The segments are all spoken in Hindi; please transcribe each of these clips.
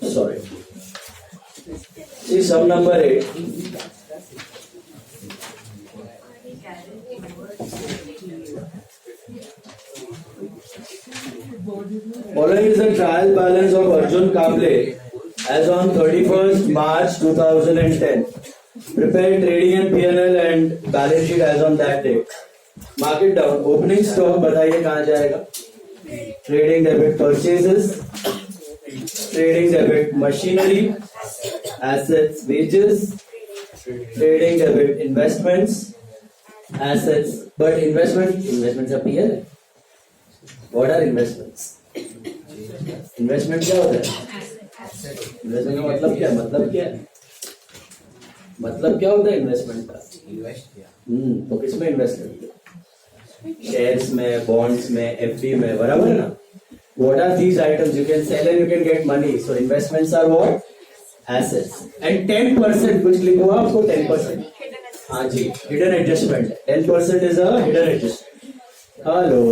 Sorry. See sum number 8. Following is the trial balance of Arjun Kamble as on 31st March 2010. Prepare trading and P&L and balance sheet as on that date. Mark it down. Opening stock बताइए कहाँ जाएगा? Trading debit purchases, trading debit machinery, assets wages, trading debit investments, assets but investments are P&L. What are investments? Investment क्या होता है? इन्वेस्टमेंट का मतलब क्या है? मतलब क्या होता है इन्वेस्टमेंट का? तो किसमें इन्वेस्ट करते? शेयर्स में, बॉन्ड्स में, एफडी में, बराबर है ना? What are these items? You can sell and you can get money. So investments are what? Assets. And 10% कुछ लिखो आपको 10%. हाँ जी, hidden adjustment. 10% is a hidden adjustment. Hello.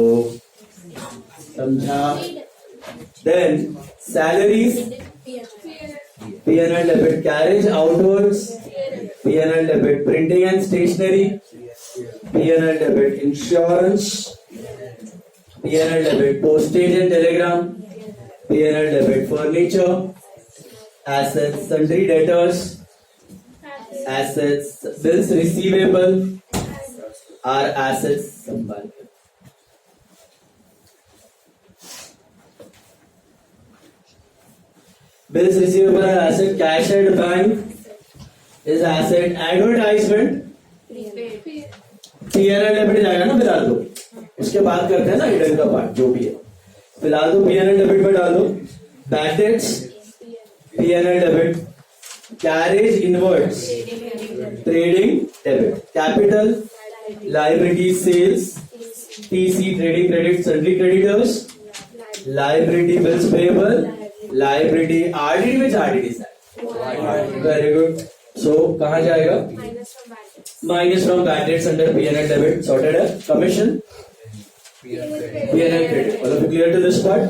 समझा? Then salaries, P&L debit carriage outwards, P&L debit printing and stationery, P&L debit insurance, P&L debit postage and telegram, P&L debit furniture, assets sundry debtors, assets bills receivable are assets संभाल. Bills receivable are asset, cash at bank is asset, advertisement P&L debit जाएगा ना फिलहाल दो. उसके बाद करते हैं ना हिडन का पार्ट जो भी है. फिलहाल तो P&L debit में डाल दो. Bad debts P&L debit, carriage inwards trading debit, capital liability sales TC trading credit sundry creditors, liability bills payable, liability RDD which RDD is that? Very good. So कहाँ जाएगा? Minus from bad debts under P&L debit. Sorted है. Commission P&L credit. All of you clear to this part?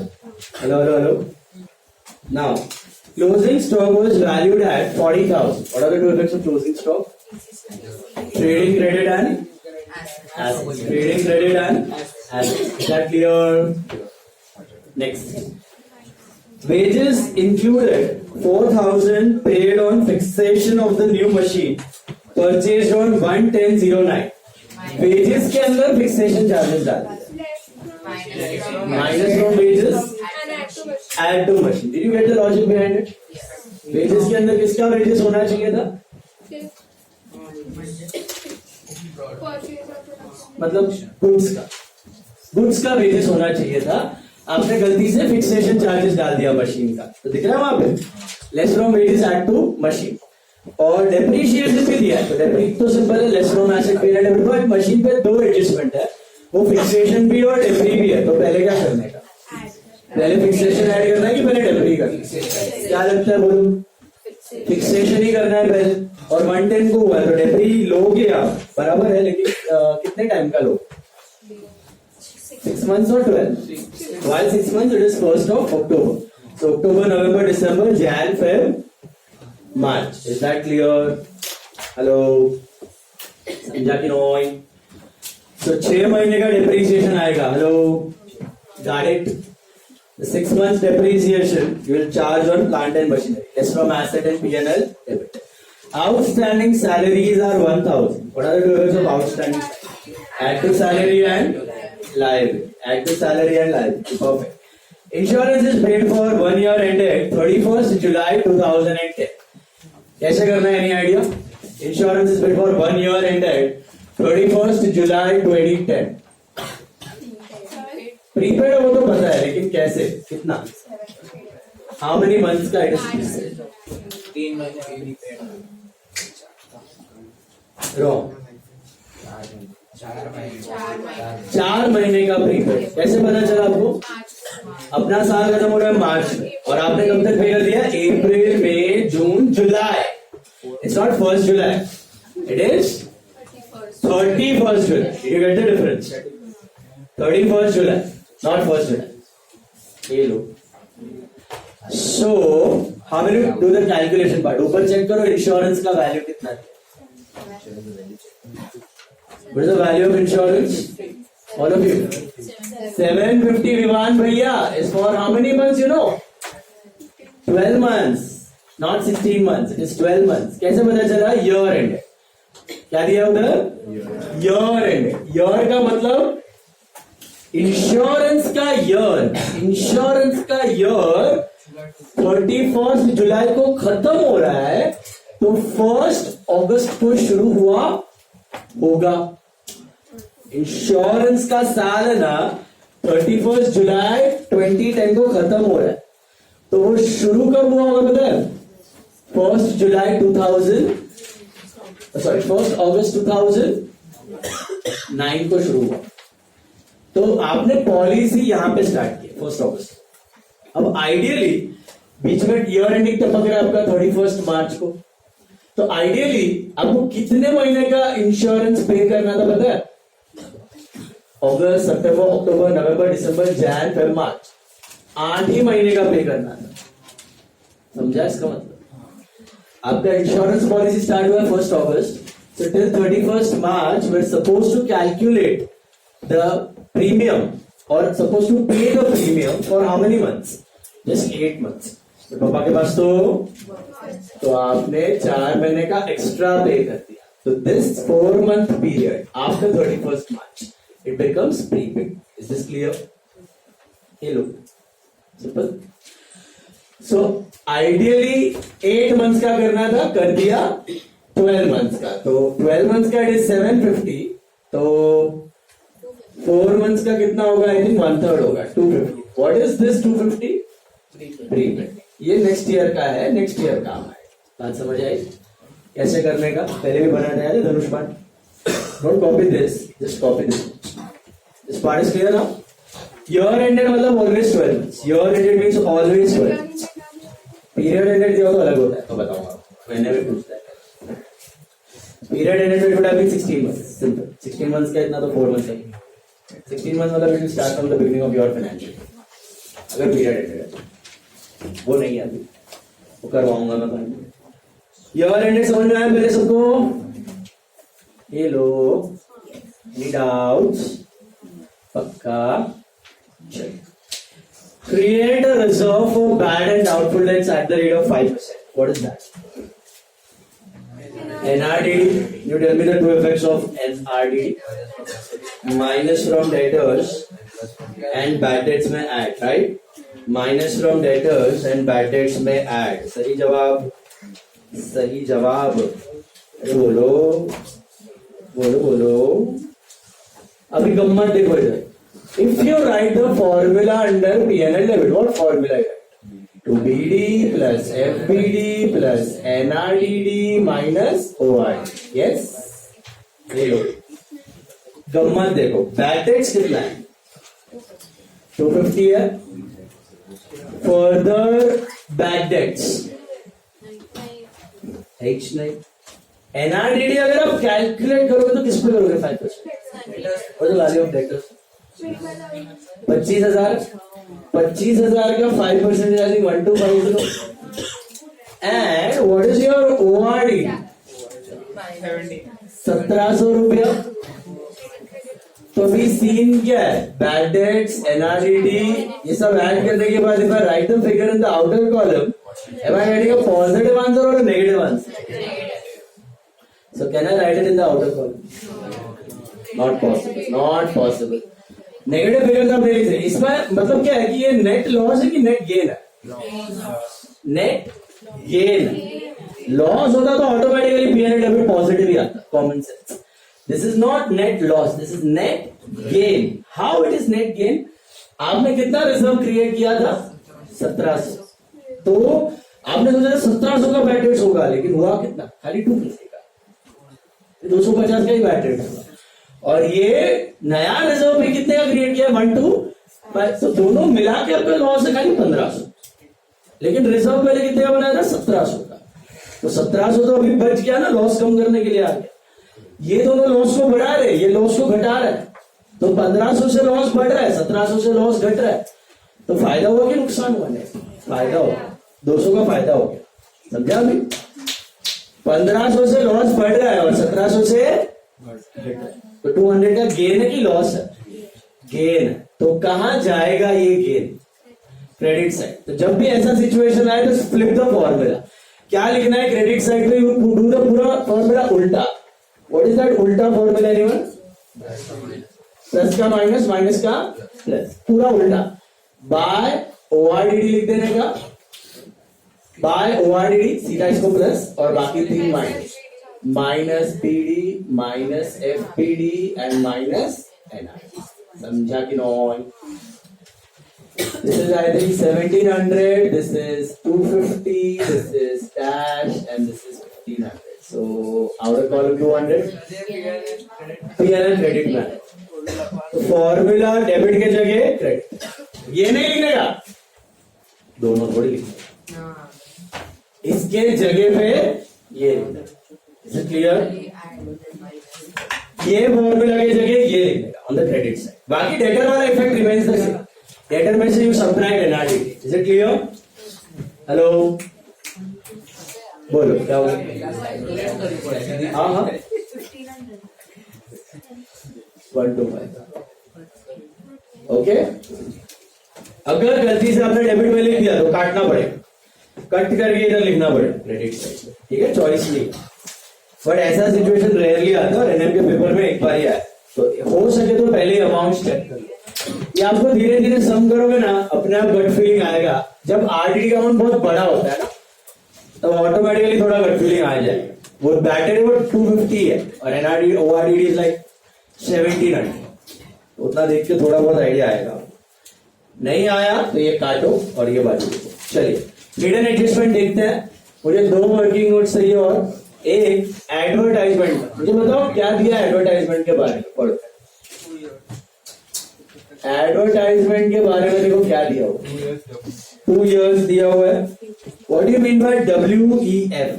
Hello. Now closing stock was valued at 40,000. What are the two effects of closing stock? Trading credit and assets. Trading credit and assets. Is that clear? Next. Wages included 4,000 paid on fixation of the new machine purchased on 1/10/09. Wages के अंदर fixation charges डाल minus from wages add to machine. Did you get the logic behind it? Wages के अंदर किसका wages होना चाहिए था? मतलब goods का wages होना चाहिए था. आपने गलती से फिक्सेशन चार्जेस डाल दिया मशीन का. तो दिख रहा है वहां पे less from wages add to machine. और डेप्रिशिएशन भी दिया है. तो डेप्री तो सिंपल है, less from asset period debit. But machine पे दो एडजस्टमेंट है, वो फिक्सेशन भी और डेप्री भी है. तो पहले क्या करने का? पहले फिक्सेशन ऐड करना है कि पहले डेप्री करना है? क्या लगता है बोलो? फिक्सेशन ही करना है पहले. और 110 को हुआ तो डेप्री लोगे आप, बराबर है. लेकिन कितने टाइम का लो? 6 months or 12? While 6 months, it is 1st of October. So October, November, December, Jan, Feb, March. Is that clear? Hello? समझा कि नहीं? So 6 महीने का depreciation आएगा. Hello? Got it? The 6 months depreciation you will charge on plant and machinery. Less from asset and P&L debit. Outstanding salaries are 1,000. What are the two effects of outstanding? Add to salary and liability. Add to salary and liability. Perfect. Insurance is paid for 1 year ended 31st July 2010. कैसे करना है? Any idea? Insurance is paid for 1 year ended 31st July 2010. Prepaid वो तो पता है, लेकिन कैसे? कितना? How many months का it is? 3 महीने प्रीपेड. Wrong. 4 महीने का प्रीपेड. कैसे पता चला आपको? अपना साल खत्म हो रहा है मार्च में, और आपने कब तक पे कर दिया? अप्रैल, मई, जून, जुलाई. It's not 1st July, it is 31st July. Did you get the difference? 31st July, not 1st July. ये लो. So how will you do the calculation part? ऊपर चेक करो इंश्योरेंस का वैल्यू कितना है. What is the value of insurance? All of you. 750 Vivan भैया is for how many months you know? 12 months. Not 16 months. It is 12 months. कैसे पता चला? Year end. क्या दिया उधर? Year end. Year का मतलब इंश्योरेंस का ईयर. इंश्योरेंस का ईयर 31 जुलाई को खत्म हो रहा है, तो 1 अगस्त को शुरू हुआ होगा. इंश्योरेंस का साल है ना, 31 जुलाई 2010 को खत्म हो रहा है, तो वो शुरू कब हुआ होगा पता है? 1 जुलाई 1 अगस्त 2009 को शुरू हुआ. तो आपने पॉलिसी यहां पे स्टार्ट की 1 अगस्त. अब आइडियली बीच में ईयर एंडिंग टपक रहा है आपका 31 मार्च को, तो आइडियली आपको कितने महीने का इंश्योरेंस पे करना था पता है? अगस्त, सितंबर, अक्टूबर, नवंबर, दिसंबर, जनवरी, फरवरी, मार्च, 8 ही महीने का पे करना था. समझा इसका मतलब? आपका इंश्योरेंस पॉलिसी स्टार्ट हुआ 1 अगस्त, so till 31st March we're supposed to calculate the premium or supposed to pay the premium for how many months? Just 8 months. तो पापा के पास तो आपने 4 महीने का एक्स्ट्रा पे कर दिया. So this 4-month period after 31st March it becomes prepaid. Is this clear? Hey look, simple. So ideally 8 months का करना था, कर दिया 12 months का. तो 12 months का it is 750. तो 4 months का कितना होगा? आई थिंक 1/3 होगा, 250. What is this 250? प्रीपेड. ये नेक्स्ट ईयर का है, नेक्स्ट ईयर काम है. बात समझ आई कैसे करने का? पहले भी बनाया था धनुष पाठ. Don't copy this, just copy this. This part is clear now. Year ended मतलब always 12 months. Year ended means always 12 months. Period ended दिया तो अलग होता है, तो बताऊंगा. मैंने भी पूछता है. Period ended it would have been 16 months. Simple. 16 months का इतना तो 4 months है. 16 months मतलब it will start from the beginning of your financial. अगर पीरियड एंडेड है वो नहीं है अभी, वो करवाऊंगा मैं कहीं. ईयर एंडेड समझ में आया पहले सबको? ये लो, एनी डाउट्स? पक्का? चलिए. Create a reserve for bad and doubtful debts at the rate of 5%. What is that? NRDD. You tell me the two effects of NRDD. Minus from debtors and bad debts में add, right? Minus from debtors and bad debts में add. सही जवाब. सही जवाब. अरे बोलो बोलो बोलो. अभी गम्मत देखो इधर. If you write the formula under P&L debit, what formula is that? 2BD plus FBD plus NRDD minus OID. Yes? ये लो. गम्मत देखो. बैड डेट्स कितना है? 250 है. फर्दर बैड डेट्स H नहीं. NRDD अगर आप कैलकुलेट करोगे तो किस पे करोगे? 5%. और वैल्यू ऑफ डेटर्स 25,000. 25,000 का 5% I think 1250. And what is your ORD? 1700 रुपया. तो अभी सीन क्या है? बैड डेट्स, NRDD, ये सब ऐड करने के बाद if I write the figure in the outer column, am I getting a positive answer or a negative answer? So can I write it in the outer column? Not possible. Not possible. Negative figure का बेस है. इसमें मतलब क्या है कि ये नेट लॉस है कि नेट गेन है? Net gain. लॉस होता तो ऑटोमेटिकली P&L डेबिट पॉजिटिव ही आता. Common sense. This is not net loss, this is net gain. How it is net gain? आपने कितना रिजर्व क्रिएट किया था? 1700. तो आपने सोचा 1700 का बैड डेट्स होगा, लेकिन हुआ कितना? खाली 250 का. 250 का ही बैड डेट होगा. और ये नया रिजर्व भी कितने का क्रिएट किया? 1 2 5. तो दोनों मिला के आपका लॉस है खाली 1500. लेकिन रिजर्व पहले कितने का बनाया था? 1700 का. तो 1700 तो अभी बच गया ना, लॉस कम करने के लिए आ गया. ये दोनों लॉस को बढ़ा रहे, ये लॉस को घटा रहा है. तो 1500 से लॉस बढ़ रहा है, 1700 से लॉस घट रहा है. तो फायदा हुआ कि नुकसान हुआ? नहीं, फायदा हुआ, 200 का फायदा हो गया, समझा अभी? 1500 से लॉस बढ़ रहा है और 1700 से घट रहा है, तो 200 का गेन है कि लॉस है? गेन है। तो कहां जाएगा ये गेन? Credit side. तो जब भी ऐसा सिचुएशन आए तो फ्लिप द फॉर्मूला। क्या लिखना है क्रेडिट साइड पे? यू डू द पूरा फॉर्मूला उल्टा। व्हाट इज दैट उल्टा फॉर्मूला एनीवन? प्लस का माइनस, माइनस का प्लस, पूरा उल्टा। बाय ओआरडीडी लिख देने का, बाय ओआरडीडी, सीधा इसको प्लस और बाकी 3 minus, minus PD, minus FPD and minus NI. समझा कि नॉन? This is I think 1700, this is 250, this is dash and this is 1500. So outer column 200, PNL credit plan. तो फॉर्मूला डेबिट के जगह क्रेडिट, ये नहीं लिखने का, दोनों थोड़ी लिखने, इसके जगह पे ये लिखना। Is it clear? ये फॉर्मूला के जगह ये लिखने का ऑन द क्रेडिट साइड। बाकी डेटर वाला effect remains the same. Debtor में से you subtract NRDT. Is it clear? Hello, बोलो क्या हुआ? हाँ हाँ 125। ओके, अगर गलती से आपने डेबिट में लिख दिया तो काटना पड़ेगा, कट करके इधर लिखना पड़ेगा क्रेडिट साइड में, ठीक है? चॉइस नहीं। बट ऐसा सिचुएशन रेयरली आता है और एनएम के पेपर में एक बार ही आया, तो हो सके तो पहले अमाउंट चेक कर लो। ये आपको धीरे धीरे सम करोगे ना, अपने आप गट फीलिंग आएगा। जब आरडीडी का अमाउंट बहुत बड़ा होता है ना, तो ऑटोमेटिकली थोड़ा गट फीलिंग आ जाएगा। वो बैटर है वो 250 है और एनआरडी ओआरडीडी इज लाइक 1700, उतना देख के थोड़ा बहुत आइडिया आएगा। नहीं आया तो ये काटो और ये बाजू देखो। चलिए हिडन एडजस्टमेंट देखते हैं। मुझे 2 वर्किंग नोट चाहिए और एक एडवर्टाइजमेंट। मुझे बताओ क्या दिया एडवर्टाइजमेंट के बारे में? पढ़ो एडवर्टाइजमेंट के बारे में, देखो क्या दिया हुआ, 2 years दिया हुआ है। What do you mean by WEF?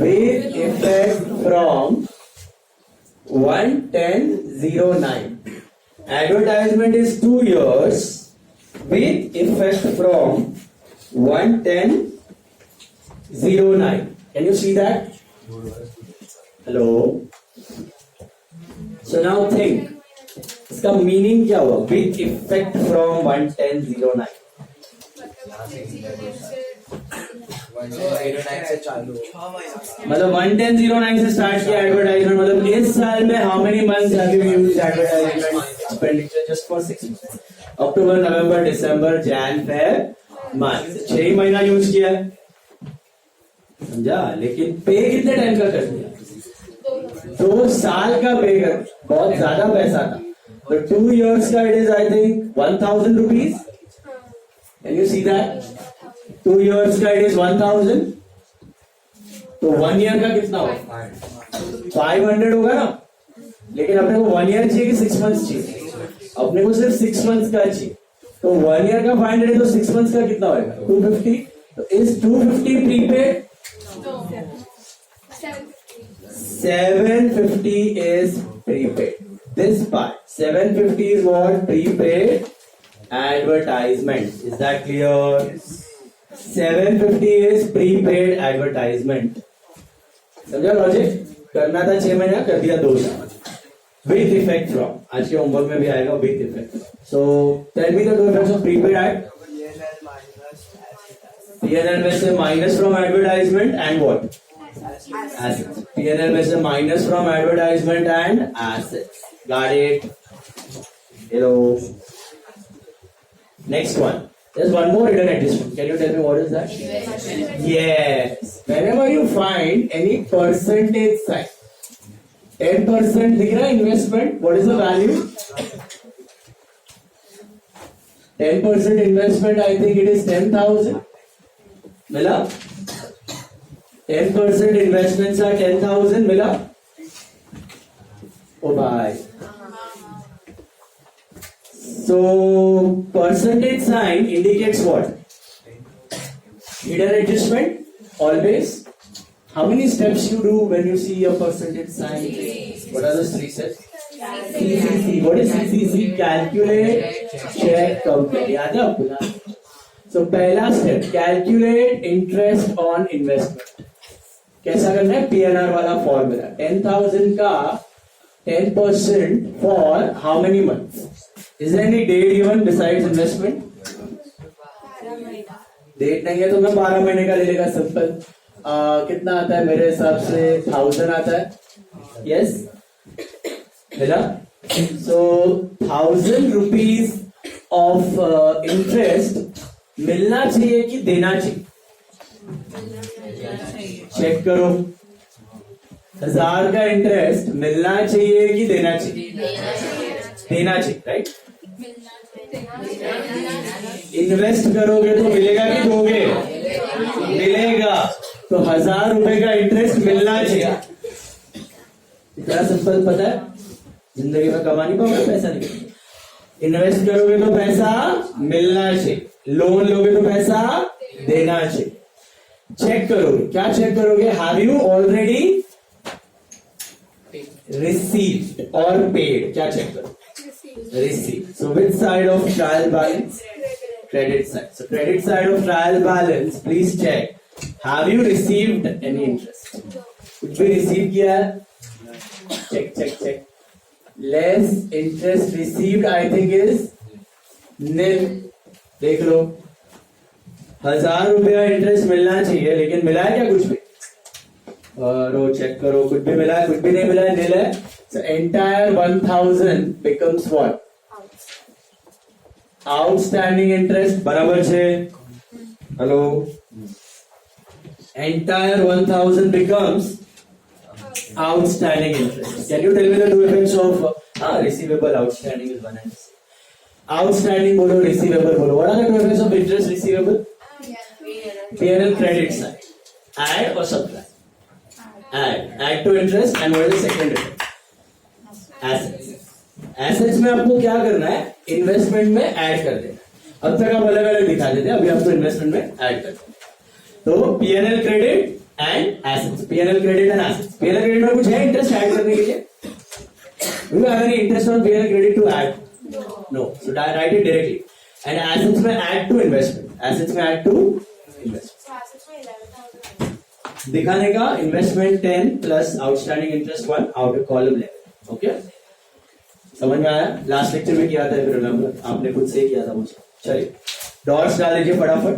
With effect from 1/10/09। Advertisement is 2 years with effect from 1/10/09. Can you see that? Hello. So now think, इसका मीनिंग क्या हुआ? With effect from 1/10/09। 1/09 से चालू, मतलब 1/10/09 से स्टार्ट किया एडवर्टाइजमेंट। मतलब इस साल में how many months have you used advertisement expenditure just for 6 months? October, November, December, Jan, Feb, March, 6 महीना यूज किया, समझा? लेकिन पे कितने टाइम का कर दिया? 2 साल का पे कर, बहुत ज्यादा पैसा था। तो 2 years का it is I think 1000 rupees. Can you see that? 2 years का इट इज 1000। तो 1 year का कितना होगा? 500 होगा ना। लेकिन अपने को 1 year चाहिए कि 6 months चाहिए? अपने को सिर्फ 6 months का चाहिए। तो 1 year का 500 है तो 6 months का कितना होगा? 250। तो is 250 prepaid? 750 is prepaid. This part 750 is what? Prepaid advertisement. Is that clear? 750 is prepaid advertisement. समझा लॉजिक? करना था 6 महीना, कर दिया 2 साल। With effect from, आज के होमवर्क में भी आएगा with effect. So tell me the 2 effects of prepaid ad. PNL में से minus from advertisement and what? Assets. PNL में से minus from advertisement and assets. Got it? Hello. Next one. There's one more hidden adjustment. Can you tell me what is that? Yes. Whenever you find any percentage sign, 10% दिख रहा है investment. What is the value? 10% investment. I think it is 10,000. मिला? 10% investments are 10,000. मिला? Oh bye. So percentage sign indicates what? Hidden adjustment. Always. How many steps you do when you see a percentage sign? What are those 3 steps? CCC. What is CCC? Calculate, check, compare. याद है आपको ना? So पहला step, calculate interest on investment. कैसा करना है? PNR वाला फॉर्मूला. 10,000 का 10% for how many months? Is there any date given besides investment? Date नहीं है तो मैं 12 महीने का ले लेगा. सिंपल. कितना आता है मेरे हिसाब से? 1000 आता है. यस मिला. सो 1000 रुपीज ऑफ इंटरेस्ट मिलना चाहिए कि देना चाहिए? चेक करो. 1000 का इंटरेस्ट मिलना चाहिए कि देना चाहिए? देना चाहिए. राइट. इन्वेस्ट करोगे तो मिलेगा कि दोगे? मिलेगा. तो 1000 रुपए का इंटरेस्ट मिलना चाहिए. इतना सिंपल. पता है जिंदगी में कमा नहीं पाओगे पैसा नहीं. इन्वेस्ट करोगे तो पैसा मिलना चाहिए. लोन लोगे तो पैसा देना चाहिए. चेक करोगे. क्या चेक करोगे? हैव यू ऑलरेडी रिसीव्ड और पेड? क्या चेक करो? Receive. So which side of trial balance? Credit side. So credit side of trial balance, please check. Have you received any interest? कुछ भी रिसीव किया है? Check, check, check. Less interest received, I think is nil. देख लो. 1000 रुपया इंटरेस्ट मिलना चाहिए लेकिन मिला है क्या कुछ भी? और चेक करो. कुछ भी मिला है, कुछ भी नहीं मिला है, nil है. So entire 1000 becomes what? Outstanding interest बराबर छे. Hello. Entire 1000 becomes outstanding interest. Can you tell me the two effects of receivable? Outstanding is one and outstanding बोलो, receivable बोलो. What are the two effects of interest receivable? P&L credit side. Add or subtract? Add to interest. And what is the second effect? Assets में आपको क्या करना है? इन्वेस्टमेंट में ऐड कर देना. अब तक आप अलग अलग दिखा देते, अभी आपको इन्वेस्टमेंट में ऐड कर देना. तो PNL credit and assets. PNL credit and assets. PNL credit में कुछ है इंटरेस्ट ऐड करने के लिए? Do you have any interest on PNL credit to add? No. So write it directly. And assets में ऐड टू इन्वेस्टमेंट. एसेट्स में ऐड टू इन्वेस्टमेंट. दिखाने का investment 10 plus outstanding interest 1 outer column level. Okay समझ में आया? लास्ट लेक्चर में किया था, फिर रिमेंबर आपने खुद से किया था मुझे. चलिए डॉट्स डाल दीजिए फटाफट.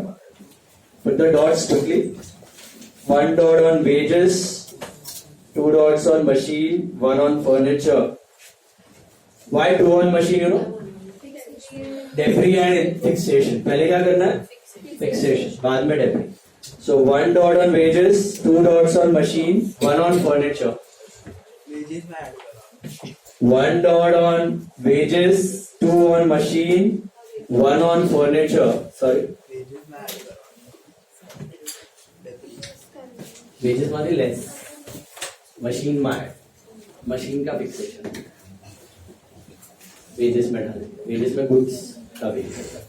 Put the dots quickly. 1 dot on wages, 2 dots on machine, 1 on furniture. Why 2 on machine? You know, debris and fixation. पहले क्या करना है? Fixation. बाद में debris. So 1 dot on wages, 2 dots on machine, 1 on furniture. 1 dot on wages, 2 on machine, 1 on furniture. Sorry. Wages माने less. Machine मार. Machine का fixation. Wages में डाल. Wages में goods का fixation.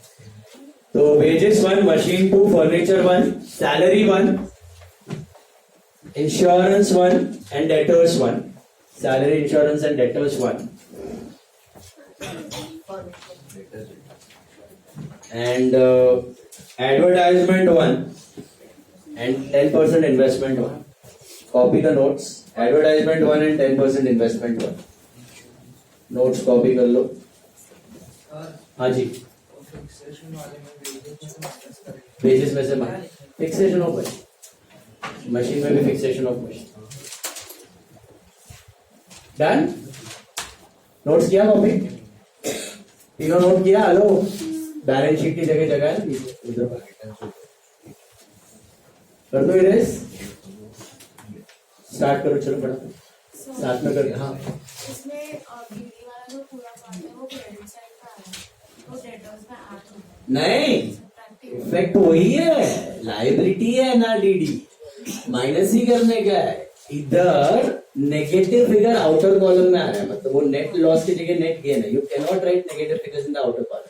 तो wages 1, machine 2, furniture 1, salary 1, insurance 1 and debtors 1. Salary, insurance and debtors 1. And advertisement 1 and 10% investment 1. Copy the notes. Advertisement 1 and 10% investment 1. Notes copy कर लो. हाँ जी. Wages में से fixation of machine. Machine में भी fixation of machine. Done. Notes किया कॉपी? तीनों नोट किया? हेलो. बैलेंस शीट की जगह जगह है उधर कर दो. इरेज स्टार्ट करो. चलो फटाफट साथ में कर. हाँ इसमें बीडी वाला जो पूरा पार्ट है वो क्रेडिट साइड का है, वो डेटर्स में ऐड होता है. नहीं, इफेक्ट वही है. लायबिलिटी है ना, डीडी माइनस ही करने का है. इधर नेगेटिव फिगर आउटर कॉलम में आ रहा है, मतलब वो नेट लॉस की जगह नेट गेन है. You can not right negative figures in the outer column.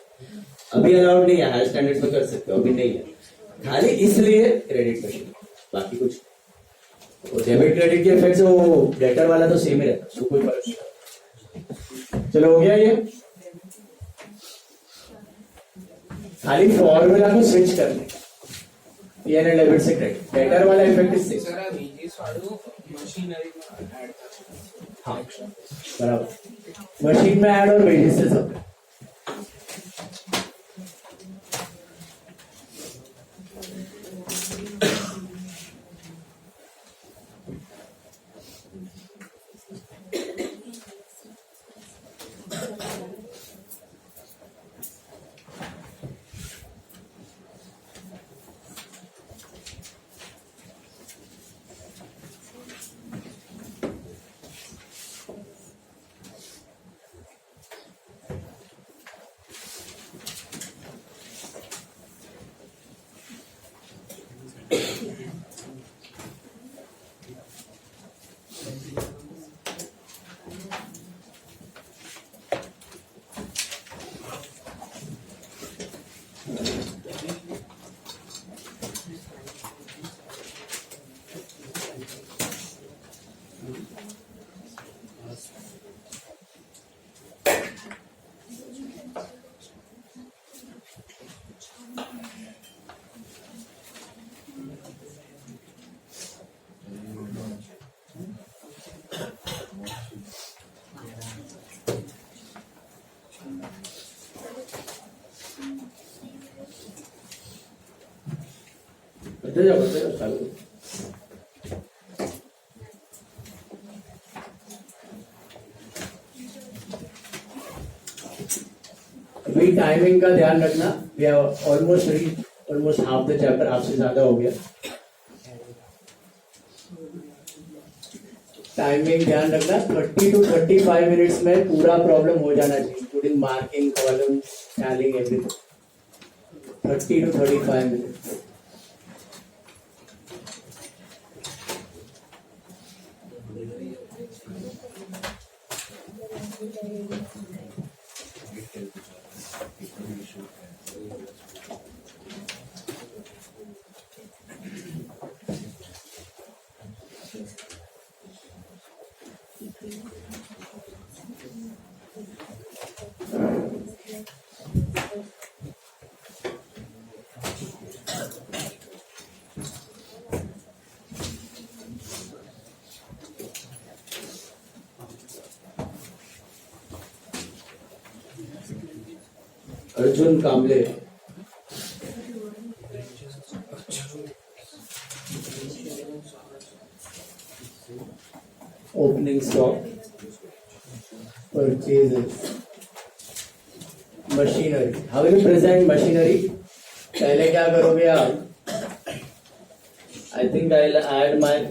अभी अलाउड नहीं है. हायर स्टैंडर्ड्स में कर सकते हो, अभी नहीं है. खाली इसलिए क्रेडिट मशीन, बाकी कुछ. डेबिट क्रेडिट के इफेक्ट से वो डेटर वाला तो सेम ही रहता है, उसको कोई फर्क नहीं. चलो हो गया ये, खाली फॉर्मूला को स्विच करने का, पीएन एंड डेबिट से क्रेडिट, डेटर वाला इफेक्ट इससे। सर आ वेजेस वाळू मशीनरी में ऐड कर। हाँ बराबर, मशीन में ऐड और वेजेस से सब। बढ़ते जाओ चालू। अभी टाइमिंग का ध्यान रखना, we have almost reach almost half the chapter, आपसे ज्यादा हो गया। टाइमिंग ध्यान रखना, 30 to 35 मिनट्स में पूरा प्रॉब्लम हो जाना चाहिए, including marking, column, टैलिंग, everything. 30 to 35 minutes. Arjun Kamle, opening stock, purchases, machinery. How will you present machinery? पहले क्या करोगे आप? I think I will add my